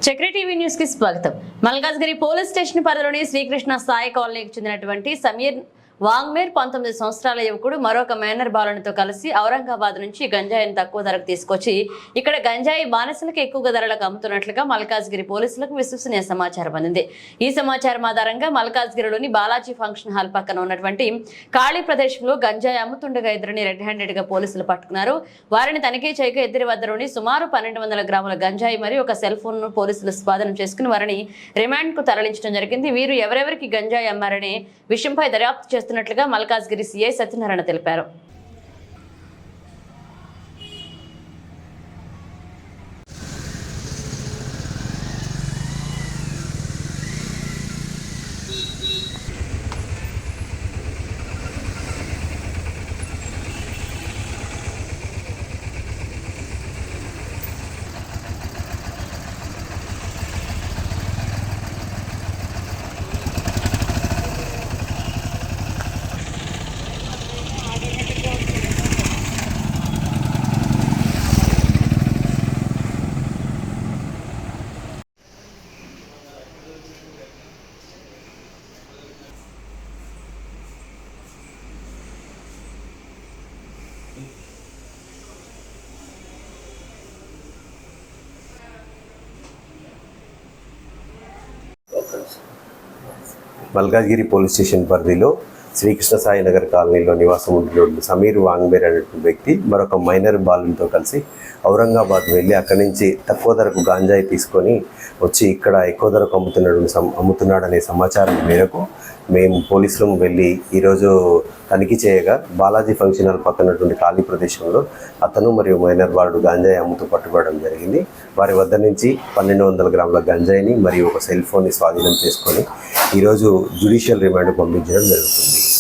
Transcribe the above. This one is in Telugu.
చక్ర టీవీ న్యూస్ కి స్వాగతం. మల్కాజ్గిరి పోలీస్ స్టేషన్ పరిధిలోని శ్రీకృష్ణ సాయి కాలనీకి చెందినటువంటి సమీర్ వాంగ్మేర్ 19 సంవత్సరాల యువకుడు మరొక మైనర్ బాలునితో కలిసి ఔరంగాబాద్ నుంచి గంజాయిని తక్కువ ధరకు తీసుకొచ్చి ఇక్కడ గంజాయి బానిసలకు ఎక్కువగా ధరలకు అమ్ముతున్నట్లుగా మల్కాజ్గిరి పోలీసులకు విశ్వసనీయ సమాచారం అందింది. ఈ సమాచారం ఆధారంగా మల్కాజ్గిరిలోని బాలాజీ ఫంక్షన్ హాల్ పక్కన ఉన్నటువంటి ఖాళీ ప్రదేశంలో గంజాయి అమ్ముతుండగా ఇద్దరిని రెడ్ హ్యాండెడ్ గా పోలీసులు పట్టుకున్నారు. వారిని తనిఖీ చేయగా ఇద్దరి వద్దలోని సుమారు 1200 గ్రాముల గంజాయి మరియు ఒక సెల్ ఫోన్ ను పోలీసులు స్వాధీనం చేసుకుని వారిని రిమాండ్ కు తరలించడం జరిగింది. వీరు ఎవరెవరికి గంజాయి అమ్మారనే విషయంపై దర్యాప్తు చేస్తున్నట్లుగా మల్కాజ్గిరి సిఐ సత్యనారాయణ తెలిపారు. మల్కాజ్గిరి పోలీస్ స్టేషన్ పరిధిలో శ్రీకృష్ణ సాయి నగర్ కాలనీలో నివాసం ఉంటున్న సమీర్ వాంగ్మేర్ అనేటువంటి వ్యక్తి మరొక మైనర్ బాలునితో కలిసి ఔరంగాబాద్ వెళ్ళి అక్కడి నుంచి తక్కువ ధరకు గాంజాయి తీసుకొని వచ్చి ఇక్కడ ఎక్కువ ధరకు అమ్ముతున్నాడనే సమాచారం మేరకు మేము పోలీసులు వెళ్ళి ఈరోజు తనిఖీ చేయగా బాలాజీ ఫంక్షన్ హాల్ పక్కనటువంటి ఖాళీ ప్రదేశంలో అతను మరియు మైనర్ బాలుడు గాంజాయి అమ్ముతూ పట్టుకోవడం జరిగింది. వారి వద్ద నుంచి 1200 గ్రాముల గంజాయిని మరియు ఒక సెల్ ఫోన్ని స్వాధీనం చేసుకొని ఈరోజు జ్యుడిషియల్ రిమాండ్ పంపించడం జరుగుతుంది.